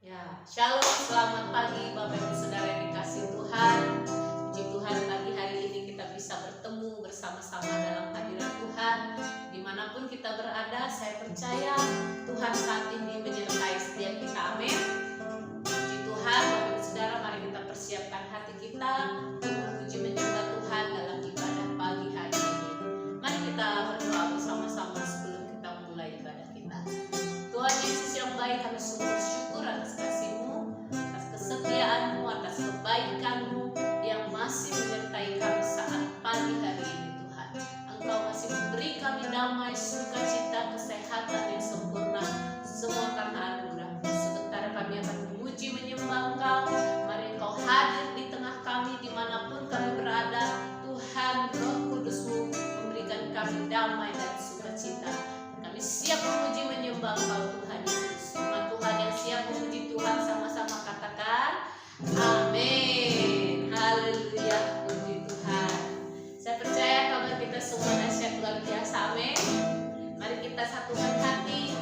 Ya, shalom, selamat pagi Bapak Ibu Saudara yang dikasihi Tuhan. Puji Tuhan pagi hari ini kita bisa bertemu bersama-sama dalam hadirat Tuhan. Dimanapun kita berada, saya percaya Tuhan saat ini menyertai setiap kita, amin. Puji Tuhan, Bapak Ibu Saudara, mari kita persiapkan hati kita untuk memuji menyembah Tuhan dalam ibadah pagi hari ini. Mari kita berdoa bersama-sama sebelum kita mulai ibadah kita. Tuhan Yesus yang baik, kami sungguh bersyukur atas kasih-Mu, atas kesetiaan-Mu, atas kebaikan-Mu yang masih menyertai kami saat pagi hari ini Tuhan. Engkau masih memberi kami damai, sukacita, kesehatan yang sempurna, semua karena anugerah-Mu. Sebentar kami akan memuji menyembah Engkau. Mari Engkau hadir di tengah kami dimanapun kami berada. Tuhan, Roh Kudus-Mu memberikan kami damai dan sukacita. Kami siap memuji menyembah Engkau Tuhan Yesus. Umat Tuhan yang siap memuji Tuhan sama-sama katakan amin. Haleluya, puji Tuhan. Saya percaya kabar kita semua dahsyat luar biasa, amin. Mari kita satukan hati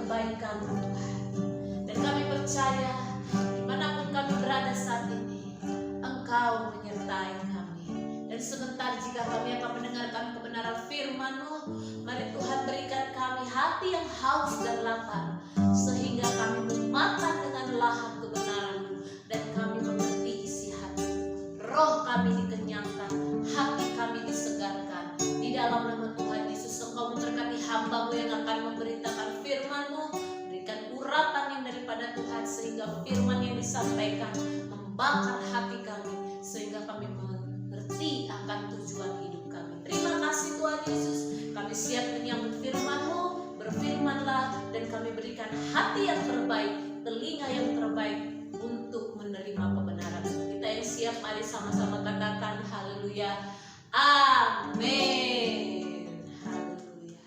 kebaikan-Mu Tuhan. Dan kami percaya dimanapun kami berada saat ini, Engkau menyertai kami. Dan sebentar jika kami akan mendengarkan kebenaran firman-Mu, mari Tuhan berikan kami hati yang haus dan lapar, sehingga kami memakan dengan lahap kebenaran-Mu dan kami mengerti isi hati. Roh kami dikenyangkan, hati kami disegarkan. Di dalam nama Tuhan Yesus, Engkau memberkati hamba-Mu yang akan memberitakan firman-Mu. Berikan urapan yang daripada Tuhan, sehingga firman yang disampaikan membakar hati kami, sehingga kami mengerti akan tujuan hidup kami. Terima kasih Tuhan Yesus, kami siap menyambut firman-Mu. Berfirmanlah dan kami berikan hati yang terbaik, telinga yang terbaik untuk menerima kebenaran. Kita yang siap, mari sama-sama katakan haleluya. Amin. Haleluya.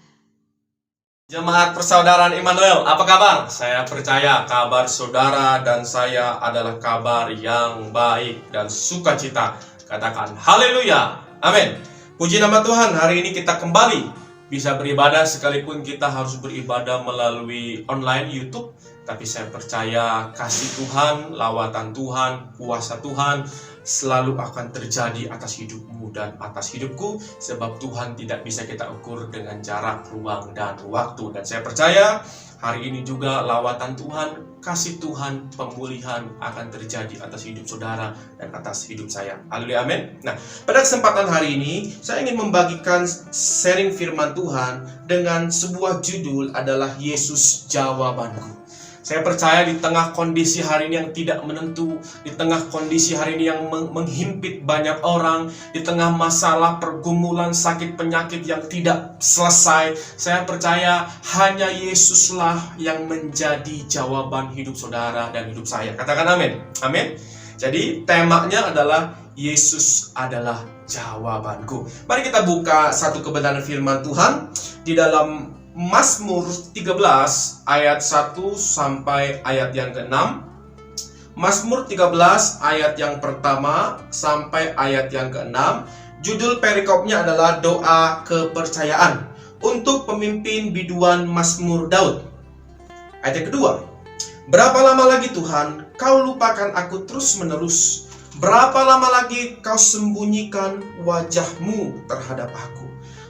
Jemaat persaudaraan Immanuel, apa kabar? Saya percaya kabar saudara dan saya adalah kabar yang baik dan sukacita. Katakan haleluya. Amin. Puji nama Tuhan, hari ini kita kembali bisa beribadah, sekalipun kita harus beribadah melalui online YouTube. Tapi saya percaya kasih Tuhan, lawatan Tuhan, kuasa Tuhan selalu akan terjadi atas hidupmu dan atas hidupku. Sebab Tuhan tidak bisa kita ukur dengan jarak, ruang, dan waktu. Dan saya percaya hari ini juga lawatan Tuhan, kasih Tuhan, pemulihan akan terjadi atas hidup saudara dan atas hidup saya. Haleluya, amin. Nah, pada kesempatan hari ini saya ingin membagikan sharing firman Tuhan dengan sebuah judul adalah Yesus Jawabanku. Saya percaya di tengah kondisi hari ini yang tidak menentu, di tengah kondisi hari ini yang menghimpit banyak orang, di tengah masalah, pergumulan, sakit, penyakit yang tidak selesai, saya percaya hanya Yesuslah yang menjadi jawaban hidup saudara dan hidup saya. Katakan amin. Amin. Jadi temanya adalah Yesus adalah jawabanku. Mari kita buka satu kebenaran firman Tuhan di dalam Mazmur 13 ayat 1 sampai ayat yang ke-6. Mazmur 13 ayat yang pertama sampai ayat yang ke-6. Judul perikopnya adalah doa kepercayaan untuk pemimpin biduan Mazmur Daud. Ayat yang kedua. Berapa lama lagi Tuhan kau lupakan aku terus-menerus? Berapa lama lagi kau sembunyikan wajah-Mu terhadap aku?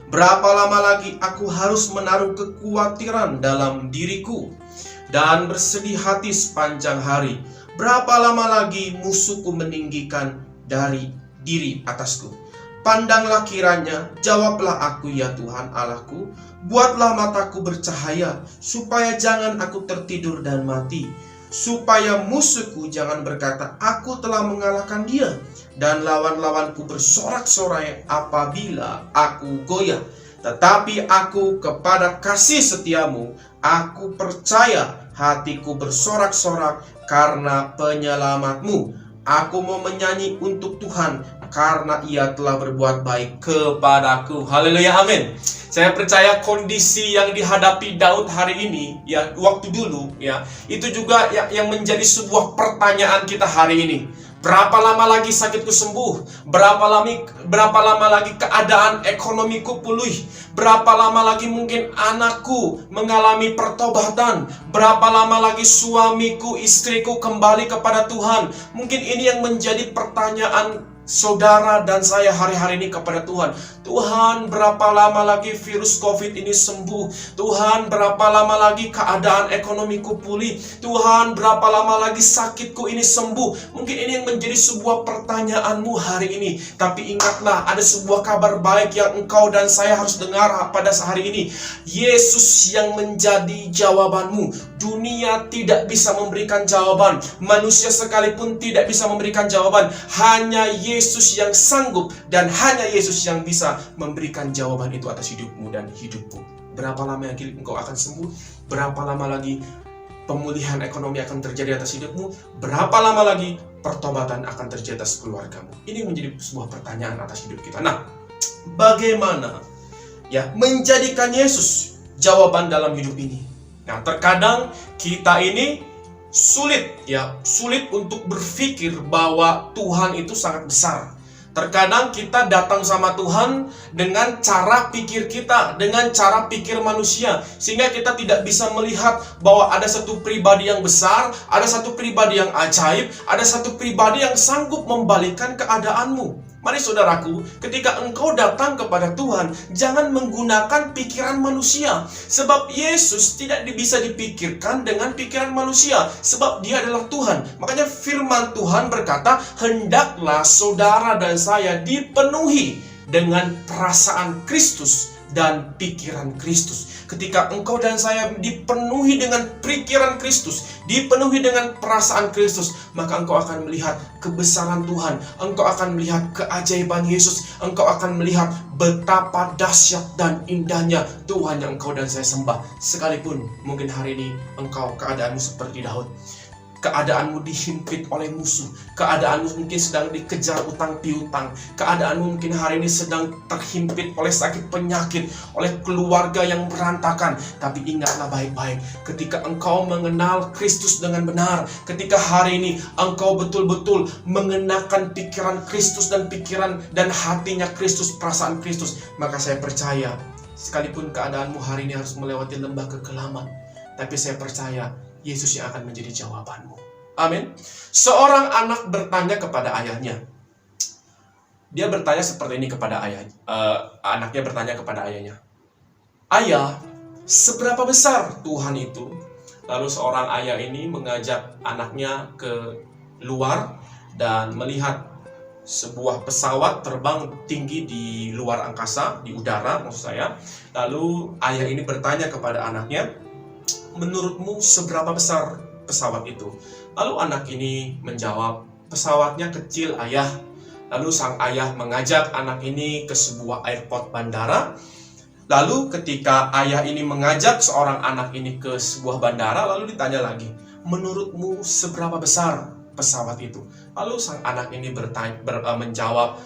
Berapa lama lagi aku harus menaruh kekhawatiran dalam diriku dan bersedih hati sepanjang hari? Berapa lama lagi musuhku meninggikan dari diri atasku? Pandanglah kiranya, jawablah aku ya Tuhan Allahku. Buatlah mataku bercahaya, supaya jangan aku tertidur dan mati. Supaya musuhku jangan berkata, aku telah mengalahkan dia. Dan lawan-lawanku bersorak-sorai apabila aku goyah. Tetapi aku kepada kasih setiamu, aku percaya, hatiku bersorak-sorak karena penyelamatmu. Aku mau menyanyi untuk Tuhan, karena Ia telah berbuat baik kepadaku. Haleluya, amin. Saya percaya kondisi yang dihadapi Daud hari ini, ya waktu dulu, ya itu juga yang menjadi sebuah pertanyaan kita hari ini. Berapa lama lagi sakitku sembuh? Berapa lama lagi keadaan ekonomiku pulih? Berapa lama lagi mungkin anakku mengalami pertobatan? Berapa lama lagi suamiku, istriku kembali kepada Tuhan? Mungkin ini yang menjadi pertanyaan saudara dan saya hari-hari ini kepada Tuhan. Tuhan, berapa lama lagi virus COVID ini sembuh? Tuhan, berapa lama lagi keadaan ekonomiku pulih? Tuhan, berapa lama lagi sakitku ini sembuh? Mungkin ini yang menjadi sebuah pertanyaanmu hari ini. Tapi ingatlah, ada sebuah kabar baik yang engkau dan saya harus dengar pada hari ini. Yesus yang menjadi jawabanmu. Dunia tidak bisa memberikan jawaban. Manusia sekalipun tidak bisa memberikan jawaban. Hanya Yesus yang sanggup dan hanya Yesus yang bisa memberikan jawaban itu atas hidupmu dan hidupku. Berapa lama lagi engkau akan sembuh? Berapa lama lagi pemulihan ekonomi akan terjadi atas hidupmu? Berapa lama lagi pertobatan akan terjadi atas keluargamu? Ini menjadi sebuah pertanyaan atas hidup kita. Nah, bagaimana ya menjadikan Yesus jawaban dalam hidup ini? Nah, terkadang kita ini sulit untuk berpikir bahwa Tuhan itu sangat besar. Terkadang kita datang sama Tuhan dengan cara pikir kita, dengan cara pikir manusia, sehingga kita tidak bisa melihat bahwa ada satu pribadi yang besar, ada satu pribadi yang ajaib, ada satu pribadi yang sanggup membalikkan keadaanmu. Mari saudaraku, ketika engkau datang kepada Tuhan, jangan menggunakan pikiran manusia. Sebab Yesus tidak bisa dipikirkan dengan pikiran manusia, sebab dia adalah Tuhan. Makanya firman Tuhan berkata, hendaklah saudara dan saya dipenuhi dengan perasaan Kristus dan pikiran Kristus. Ketika engkau dan saya dipenuhi dengan pikiran Kristus, dipenuhi dengan perasaan Kristus, maka engkau akan melihat kebesaran Tuhan, engkau akan melihat keajaiban Yesus, engkau akan melihat betapa dahsyat dan indahnya Tuhan yang engkau dan saya sembah. Sekalipun mungkin hari ini engkau keadaanmu seperti Daud, keadaanmu dihimpit oleh musuh, keadaanmu mungkin sedang dikejar utang piutang, keadaanmu mungkin hari ini sedang terhimpit oleh sakit penyakit, oleh keluarga yang berantakan. Tapi ingatlah baik-baik, ketika engkau mengenal Kristus dengan benar, ketika hari ini engkau betul-betul mengenakan pikiran Kristus dan pikiran dan hatinya Kristus, perasaan Kristus, maka saya percaya, sekalipun keadaanmu hari ini harus melewati lembah kekelaman, tapi saya percaya Yesus yang akan menjadi jawabanmu. Amin. Seorang anak bertanya kepada ayahnya. Dia bertanya seperti ini kepada ayahnya. Anaknya bertanya kepada ayahnya, "Ayah, seberapa besar Tuhan itu?" Lalu seorang ayah ini mengajak anaknya ke luar dan melihat sebuah pesawat terbang tinggi di luar angkasa, di udara maksud saya. Lalu ayah ini bertanya kepada anaknya, "Menurutmu seberapa besar pesawat itu?" Lalu anak ini menjawab, "Pesawatnya kecil, ayah." Lalu sang ayah mengajak anak ini ke sebuah airport bandara. Lalu ketika ayah ini mengajak seorang anak ini ke sebuah bandara, lalu ditanya lagi, "Menurutmu seberapa besar pesawat itu?" Lalu sang anak ini menjawab,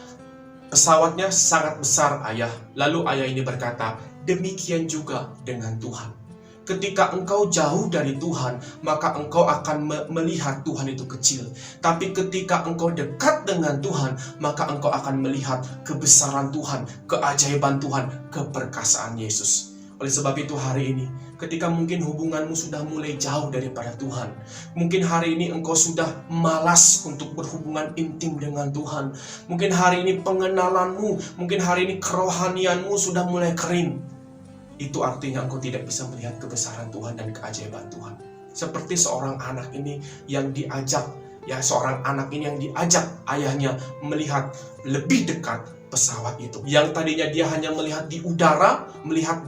"Pesawatnya sangat besar, ayah." Lalu ayah ini berkata, "Demikian juga dengan Tuhan. Ketika engkau jauh dari Tuhan, maka engkau akan melihat Tuhan itu kecil. Tapi ketika engkau dekat dengan Tuhan, maka engkau akan melihat kebesaran Tuhan, keajaiban Tuhan, keperkasaan Yesus." Oleh sebab itu hari ini, ketika mungkin hubunganmu sudah mulai jauh daripada Tuhan, mungkin hari ini engkau sudah malas untuk berhubungan intim dengan Tuhan, mungkin hari ini pengenalanmu, mungkin hari ini kerohanianmu sudah mulai kering, itu artinya engkau tidak bisa melihat kebesaran Tuhan dan keajaiban Tuhan. Seperti seorang anak ini yang diajak, seorang anak ini yang diajak ayahnya melihat lebih dekat pesawat itu. Yang tadinya dia hanya melihat di udara, melihat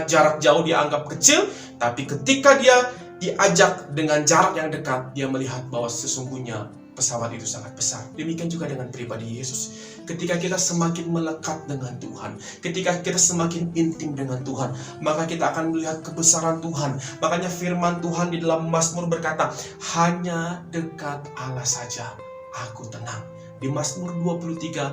jarak jauh dia anggap kecil, tapi ketika dia diajak dengan jarak yang dekat, dia melihat bahwa sesungguhnya pesawat itu sangat besar. Demikian juga dengan pribadi Yesus. Ketika kita semakin melekat dengan Tuhan, ketika kita semakin intim dengan Tuhan, maka kita akan melihat kebesaran Tuhan. Makanya firman Tuhan di dalam Mazmur berkata, "Hanya dekat Allah saja aku tenang." Di Mazmur 23,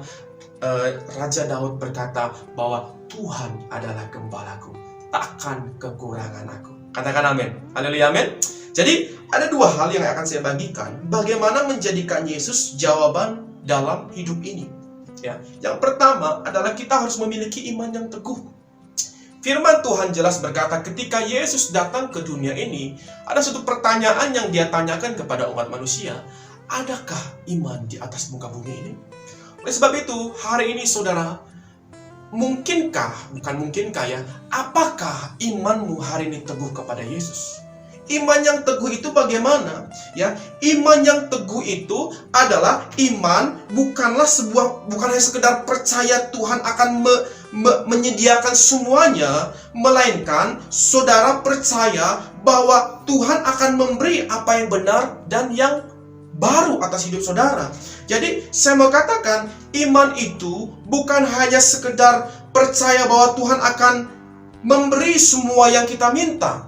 Raja Daud berkata bahwa Tuhan adalah gembalaku, takkan kekurangan aku. Katakan amin. Haleluya, amin. Jadi ada dua hal yang akan saya bagikan, bagaimana menjadikan Yesus jawaban dalam hidup ini. Yang pertama adalah kita harus memiliki iman yang teguh. Firman Tuhan jelas berkata, ketika Yesus datang ke dunia ini, ada satu pertanyaan yang dia tanyakan kepada umat manusia, adakah iman di atas muka bumi ini? Oleh sebab itu, hari ini saudara, apakah imanmu hari ini teguh kepada Yesus? Iman yang teguh itu bagaimana? Iman yang teguh itu adalah iman bukan hanya sekedar percaya Tuhan akan menyediakan semuanya, melainkan saudara percaya bahwa Tuhan akan memberi apa yang benar dan yang baru atas hidup saudara. Jadi saya mau katakan, iman itu bukan hanya sekedar percaya bahwa Tuhan akan memberi semua yang kita minta,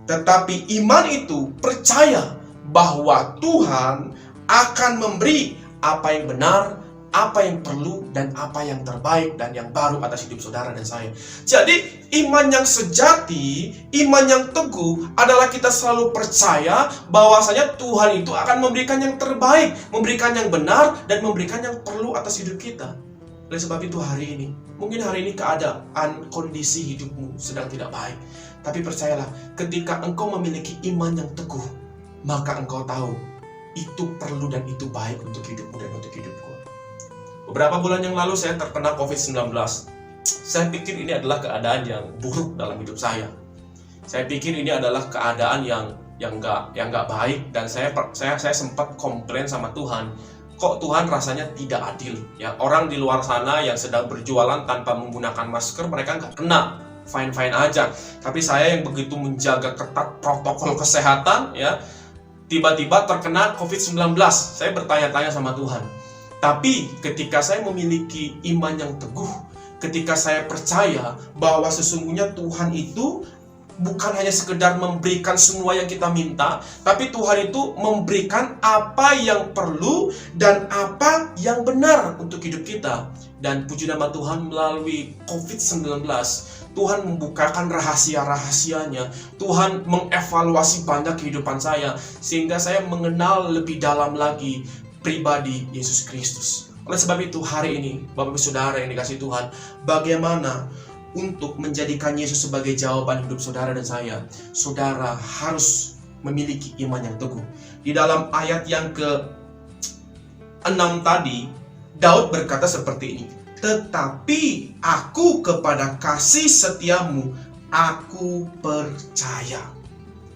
tetapi iman itu percaya bahwa Tuhan akan memberi apa yang benar, apa yang perlu dan apa yang terbaik dan yang baru atas hidup saudara dan saya. Jadi iman yang sejati, iman yang teguh adalah kita selalu percaya bahwasanya Tuhan itu akan memberikan yang terbaik, memberikan yang benar, dan memberikan yang perlu atas hidup kita. Oleh sebab itu mungkin hari ini keadaan kondisi hidupmu sedang tidak baik. Tapi percayalah, ketika engkau memiliki iman yang teguh, maka engkau tahu itu perlu dan itu baik untuk hidupmu dan untuk hidupku. Beberapa bulan yang lalu saya terkena COVID-19. Saya pikir ini adalah keadaan yang buruk dalam hidup saya. Saya pikir ini adalah keadaan yang nggak baik, dan saya sempat komplain sama Tuhan. Kok Tuhan rasanya tidak adil? Ya, orang di luar sana yang sedang berjualan tanpa menggunakan masker, mereka nggak kena, fine-fine aja. Tapi saya yang begitu menjaga ketat protokol kesehatan, ya, tiba-tiba terkena COVID-19. Saya bertanya-tanya sama Tuhan. Tapi ketika saya memiliki iman yang teguh, ketika saya percaya bahwa sesungguhnya Tuhan itu bukan hanya sekedar memberikan semua yang kita minta, tapi Tuhan itu memberikan apa yang perlu dan apa yang benar untuk hidup kita. Dan puji nama Tuhan, melalui COVID-19, Tuhan membukakan rahasia-rahasianya. Tuhan mengevaluasi banyak kehidupan saya, sehingga saya mengenal lebih dalam lagi pribadi Yesus Kristus. Oleh sebab itu hari ini, Bapak Ibu Saudara yang dikasihi Tuhan, bagaimana untuk menjadikan Yesus sebagai jawaban hidup saudara dan saya? Saudara harus memiliki iman yang teguh. Di dalam ayat yang ke-6 tadi, Daud berkata seperti ini, "Tetapi aku kepada kasih setiamu, aku percaya."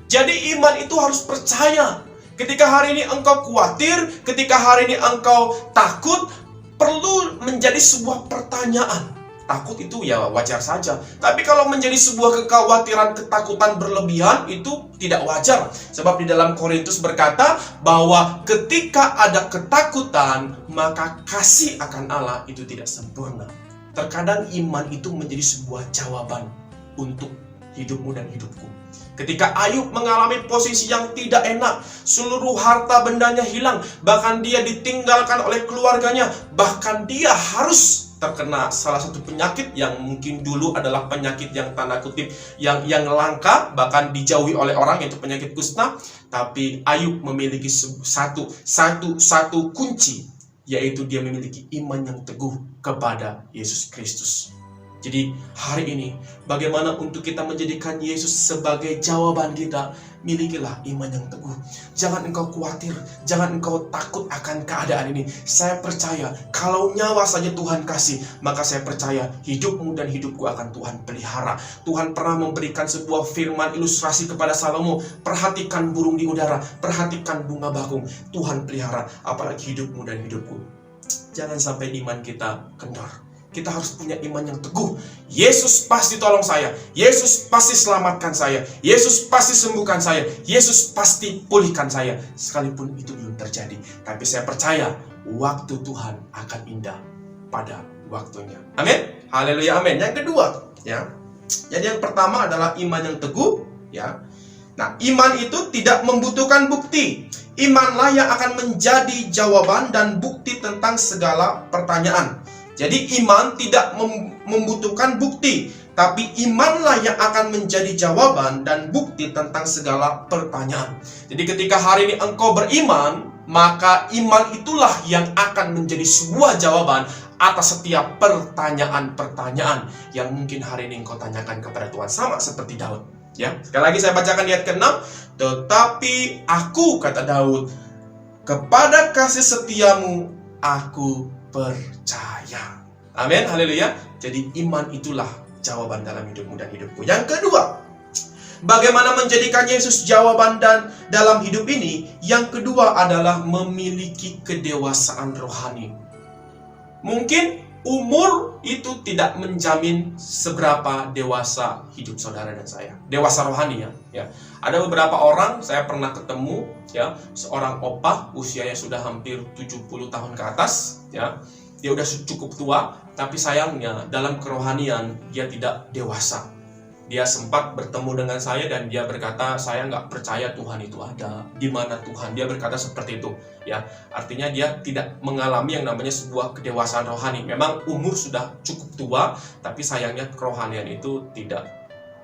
Jadi iman itu harus percaya. Ketika hari ini engkau khawatir, ketika hari ini engkau takut, perlu menjadi sebuah pertanyaan. Takut itu ya wajar saja. Tapi kalau menjadi sebuah kekhawatiran, ketakutan berlebihan, itu tidak wajar. Sebab di dalam Korintus berkata bahwa ketika ada ketakutan, maka kasih akan Allah itu tidak sempurna. Terkadang iman itu menjadi sebuah jawaban untuk hidupmu dan hidupku. Ketika Ayub mengalami posisi yang tidak enak, seluruh harta bendanya hilang, bahkan dia ditinggalkan oleh keluarganya, bahkan dia harus terkena salah satu penyakit yang mungkin dulu adalah penyakit yang tanda kutip yang langka, bahkan dijauhi oleh orang, yaitu penyakit kusta. Tapi Ayub memiliki satu kunci, yaitu dia memiliki iman yang teguh kepada Yesus Kristus. Jadi hari ini, bagaimana untuk kita menjadikan Yesus sebagai jawaban kita? Milikilah iman yang teguh. Jangan engkau khawatir, jangan engkau takut akan keadaan ini. Saya percaya, kalau nyawa saja Tuhan kasih, maka saya percaya hidupmu dan hidupku akan Tuhan pelihara. Tuhan pernah memberikan sebuah firman ilustrasi kepada Salomo. Perhatikan burung di udara, perhatikan bunga bakung. Tuhan pelihara, apalagi hidupmu dan hidupku. Jangan sampai iman kita kendor. Kita harus punya iman yang teguh. Yesus pasti tolong saya. Yesus pasti selamatkan saya. Yesus pasti sembuhkan saya. Yesus pasti pulihkan saya. Sekalipun itu belum terjadi, tapi saya percaya waktu Tuhan akan indah pada waktunya. Amin. Haleluya, amin. Yang kedua, ya. Jadi yang pertama adalah iman yang teguh, ya. Nah, iman itu tidak membutuhkan bukti. Imanlah yang akan menjadi jawaban dan bukti tentang segala pertanyaan. Jadi iman tidak membutuhkan bukti, tapi imanlah yang akan menjadi jawaban dan bukti tentang segala pertanyaan. Jadi ketika hari ini engkau beriman, maka iman itulah yang akan menjadi sebuah jawaban atas setiap pertanyaan-pertanyaan yang mungkin hari ini engkau tanyakan kepada Tuhan. Sama seperti Daud. Ya, sekali lagi saya bacakan ayat ke-6. "Tetapi aku," kata Daud, "kepada kasih setiamu aku percaya." Amin, haleluya. Jadi iman itulah jawaban dalam hidupmu dan hidupku. Yang kedua, bagaimana menjadikan Yesus jawaban dan dalam hidup ini? Yang kedua adalah memiliki kedewasaan rohani. Mungkin umur itu tidak menjamin seberapa dewasa hidup saudara dan saya. Dewasa rohani, ya. Ada beberapa orang saya pernah ketemu, ya, seorang opah usianya sudah hampir 70 tahun ke atas, ya. Dia udah cukup tua, tapi sayangnya dalam kerohanian dia tidak dewasa. Dia sempat bertemu dengan saya dan dia berkata, saya nggak percaya Tuhan itu ada. Di mana Tuhan? Dia berkata seperti itu. Ya, artinya dia tidak mengalami yang namanya sebuah kedewasaan rohani. Memang umur sudah cukup tua, tapi sayangnya kerohanian itu tidak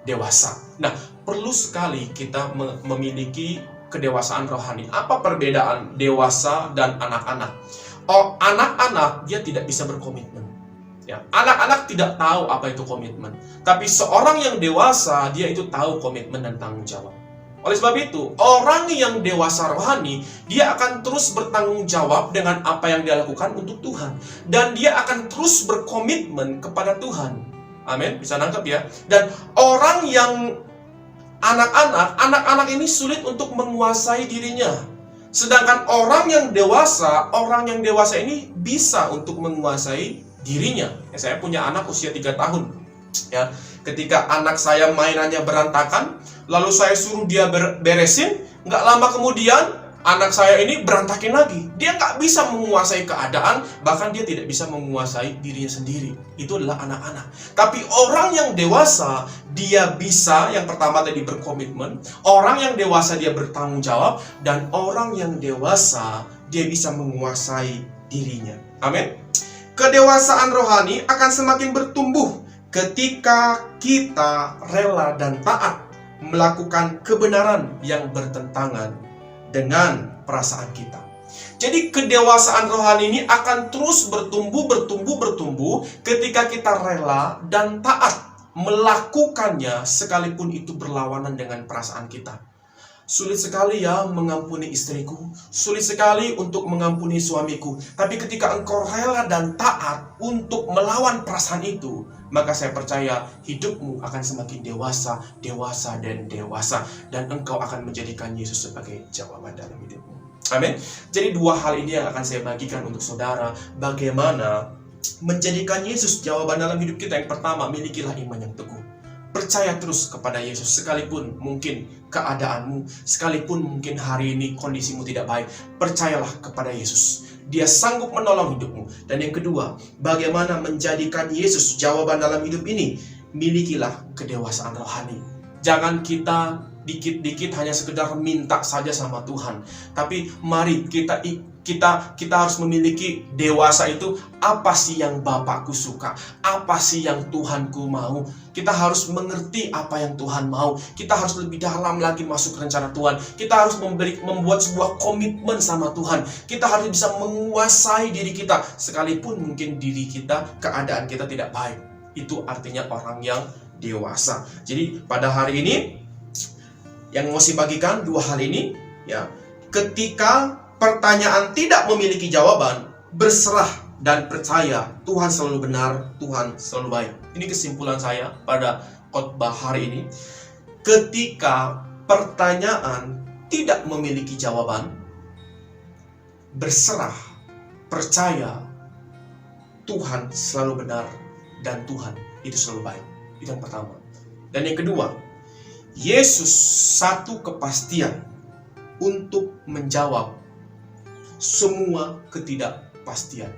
dewasa. Nah, perlu sekali kita memiliki kedewasaan rohani. Apa perbedaan dewasa dan anak-anak? Oh, anak-anak dia tidak bisa berkomitmen. Ya, anak-anak tidak tahu apa itu komitmen. Tapi seorang yang dewasa, dia itu tahu komitmen dan tanggung jawab. Oleh sebab itu, orang yang dewasa rohani, dia akan terus bertanggung jawab dengan apa yang dia lakukan untuk Tuhan. Dan dia akan terus berkomitmen kepada Tuhan. Amin, bisa nangkep ya. Dan orang yang anak-anak ini sulit untuk menguasai dirinya. Sedangkan orang yang dewasa ini bisa untuk menguasai dirinya. Ya, saya punya anak usia 3 tahun. Ya, ketika anak saya mainannya berantakan, lalu saya suruh dia beresin, nggak lama kemudian anak saya ini berantakin lagi. Dia nggak bisa menguasai keadaan, bahkan dia tidak bisa menguasai dirinya sendiri. Itu adalah anak-anak. Tapi orang yang dewasa, dia bisa, yang pertama tadi berkomitmen, orang yang dewasa dia bertanggung jawab, dan orang yang dewasa dia bisa menguasai dirinya. Amin. Kedewasaan rohani akan semakin bertumbuh ketika kita rela dan taat melakukan kebenaran yang bertentangan dengan perasaan kita. Jadi kedewasaan rohani ini akan terus bertumbuh ketika kita rela dan taat melakukannya sekalipun itu berlawanan dengan perasaan kita. Sulit sekali ya mengampuni istriku, sulit sekali untuk mengampuni suamiku. Tapi ketika engkau rela dan taat untuk melawan perasaan itu, maka saya percaya hidupmu akan semakin dewasa. Dan engkau akan menjadikan Yesus sebagai jawaban dalam hidupmu. Amin. Jadi 2 hal ini yang akan saya bagikan untuk saudara. Bagaimana menjadikan Yesus jawaban dalam hidup kita. Yang pertama, milikilah iman yang teguh. Percaya terus kepada Yesus, sekalipun mungkin keadaanmu, sekalipun mungkin hari ini kondisimu tidak baik, percayalah kepada Yesus. Dia sanggup menolong hidupmu. Dan yang kedua, bagaimana menjadikan Yesus jawaban dalam hidup ini? Milikilah kedewasaan rohani. Jangan kita dikit-dikit hanya sekedar minta saja sama Tuhan. Tapi mari kita harus memiliki dewasa itu. Apa sih yang Bapakku suka? Apa sih yang Tuhanku mau? Kita harus mengerti apa yang Tuhan mau. Kita harus lebih dalam lagi masuk rencana Tuhan. Kita harus membuat sebuah komitmen sama Tuhan. Kita harus bisa menguasai diri kita. Sekalipun mungkin diri kita, keadaan kita tidak baik. Itu artinya orang yang dewasa. Jadi pada hari ini yang mau saya bagikan 2 hal ini, ya. Ketika pertanyaan tidak memiliki jawaban, berserah dan percaya Tuhan selalu benar, Tuhan selalu baik. Ini kesimpulan saya pada khotbah hari ini. Ketika pertanyaan tidak memiliki jawaban, berserah, percaya Tuhan selalu benar dan Tuhan itu selalu baik. Itu yang pertama. Dan yang kedua, Yesus satu kepastian untuk menjawab semua ketidakpastian.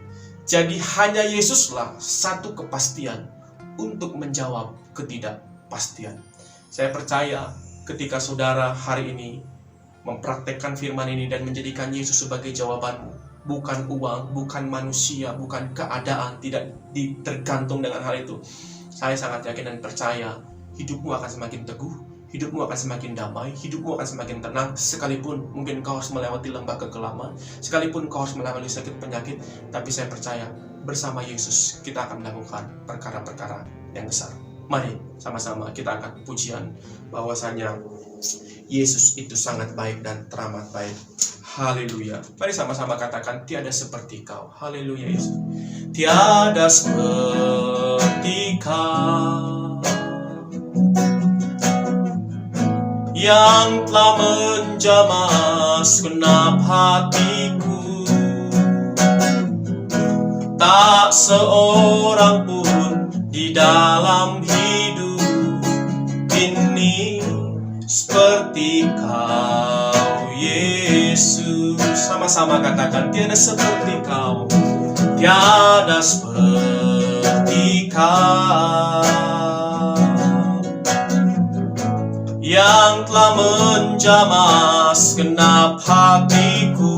Jadi hanya Yesuslah satu kepastian untuk menjawab ketidakpastian. Saya percaya ketika saudara hari ini mempraktekkan firman ini dan menjadikan Yesus sebagai jawabanmu, bukan uang, bukan manusia, bukan keadaan, tidak tergantung dengan hal itu. Saya sangat yakin dan percaya hidupmu akan semakin teguh, hidupmu akan semakin damai, hidupmu akan semakin tenang. Sekalipun mungkin kau harus melewati lembah kekelaman, sekalipun kau harus melewati sakit penyakit, tapi saya percaya bersama Yesus kita akan melakukan perkara-perkara yang besar. Mari sama-sama kita angkat pujian bahwasanya Yesus itu sangat baik dan teramat baik. Haleluya. Mari sama-sama katakan, tiada seperti kau. Haleluya Yesus. Tiada seperti kau yang telah menjamah segenap hatiku. Tak seorang pun di dalam hidup ini seperti kau Yesus. Sama-sama katakan, tiada seperti kau, tiada seperti kau yang telah menjamah segenap hatiku.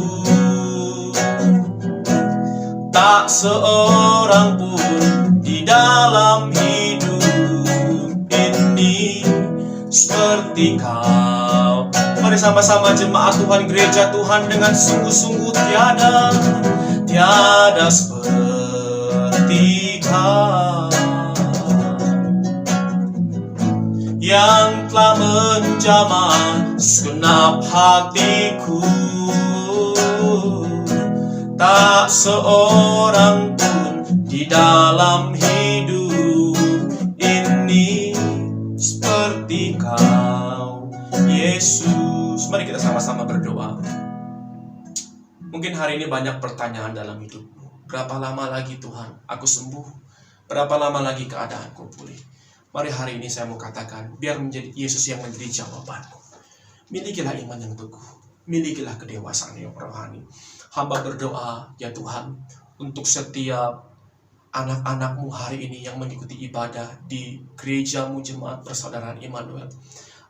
Tak seorang pun di dalam hidup ini seperti Kau. Mari sama-sama jemaat Tuhan, gereja Tuhan, dengan sungguh-sungguh tiada seperti Kau, yang telah menjamah segenap hatiku. Tak seorang pun di dalam hidup ini seperti Kau, Yesus. Mari kita sama-sama berdoa. Mungkin hari ini banyak pertanyaan dalam hidupmu. Berapa lama lagi Tuhan aku sembuh? Berapa lama lagi keadaanku pulih? Mari hari ini saya mau katakan, biar menjadi Yesus yang menjadi jawabanmu. Milikilah iman yang teguh, milikilah kedewasaan yang rohani. Hamba berdoa, ya Tuhan, untuk setiap anak-anak-Mu hari ini yang mengikuti ibadah di gereja-Mu Jemaat Persaudaraan Immanuel.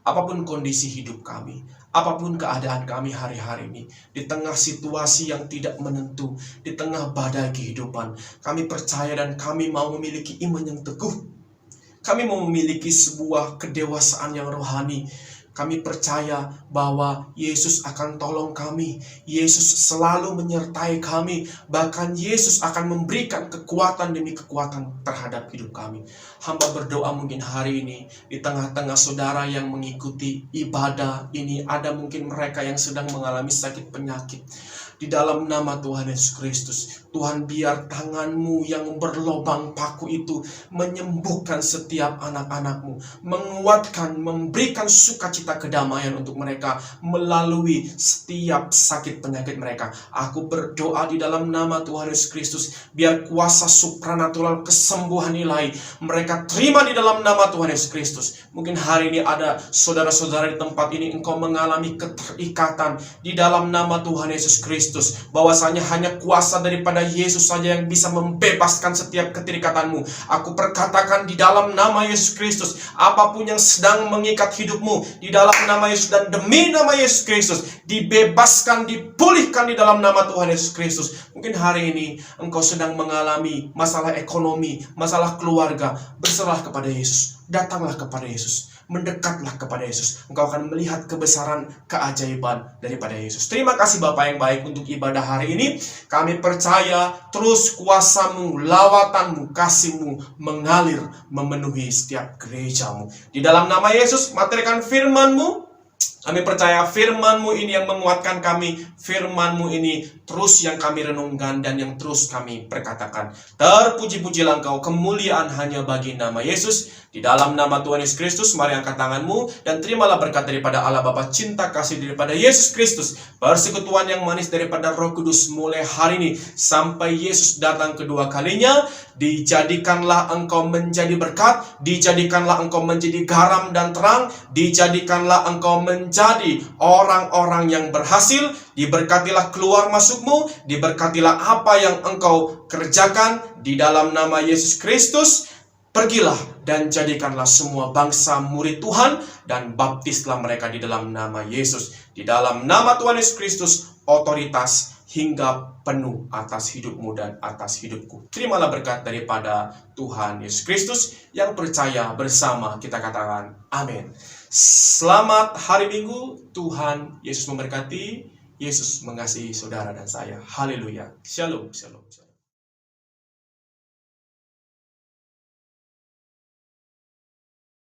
Apapun kondisi hidup kami, apapun keadaan kami hari-hari ini, di tengah situasi yang tidak menentu, di tengah badai kehidupan, kami percaya dan kami mau memiliki iman yang teguh. Kami mau memiliki sebuah kedewasaan yang rohani. Kami percaya bahwa Yesus akan tolong kami. Yesus selalu menyertai kami. Bahkan Yesus akan memberikan kekuatan demi kekuatan terhadap hidup kami. Hamba berdoa mungkin hari ini di tengah-tengah saudara yang mengikuti ibadah ini, ada mungkin mereka yang sedang mengalami sakit penyakit. Di dalam nama Tuhan Yesus Kristus, Tuhan, biar tangan-Mu yang berlobang paku itu menyembuhkan setiap anak-anak-Mu, menguatkan, memberikan sukacita kedamaian untuk mereka melalui setiap sakit penyakit mereka. Aku berdoa di dalam nama Tuhan Yesus Kristus, biar kuasa supranatural kesembuhan ilahi mereka terima di dalam nama Tuhan Yesus Kristus. Mungkin hari ini ada saudara-saudara di tempat ini, engkau mengalami keterikatan di dalam nama Tuhan Yesus Kristus. Bahwasanya hanya kuasa daripada Yesus saja yang bisa membebaskan setiap keterikatanmu. Aku perkatakan di dalam nama Yesus Kristus, apapun yang sedang mengikat hidupmu, di dalam nama Yesus dan demi nama Yesus Kristus, dibebaskan, dipulihkan di dalam nama Tuhan Yesus Kristus. Mungkin hari ini engkau sedang mengalami masalah ekonomi, masalah keluarga. Berserah kepada Yesus, datanglah kepada Yesus, mendekatlah kepada Yesus. Engkau akan melihat kebesaran, keajaiban daripada Yesus. Terima kasih Bapa yang baik untuk ibadah hari ini. Kami percaya terus kuasa-Mu, lawatan-Mu, kasih-Mu mengalir memenuhi setiap gereja-Mu. Di dalam nama Yesus, materikan firman-Mu. Kami percaya firman-Mu ini yang menguatkan kami. Firman-Mu ini terus yang kami renungkan dan yang terus kami perkatakan. Terpuji-pujilah Engkau, kemuliaan hanya bagi nama Yesus. Di dalam nama Tuhan Yesus Kristus, mari angkat tanganmu dan terimalah berkat daripada Allah Bapa, cinta kasih daripada Yesus Kristus, persekutuan yang manis daripada Roh Kudus mulai hari ini sampai Yesus datang kedua kalinya. Dijadikanlah engkau menjadi berkat, dijadikanlah engkau menjadi garam dan terang, dijadikanlah engkau menjadi orang-orang yang berhasil. Diberkatilah keluar masukmu, diberkatilah apa yang engkau kerjakan di dalam nama Yesus Kristus. Pergilah dan jadikanlah semua bangsa murid Tuhan dan baptislah mereka di dalam nama Yesus. Di dalam nama Tuhan Yesus Kristus, otoritas hingga penuh atas hidupmu dan atas hidupku. Terimalah berkat daripada Tuhan Yesus Kristus. Yang percaya bersama kita katakan amin. Selamat hari Minggu. Tuhan Yesus memberkati. Yesus mengasihi saudara dan saya. Haleluya. Shalom, shalom, shalom.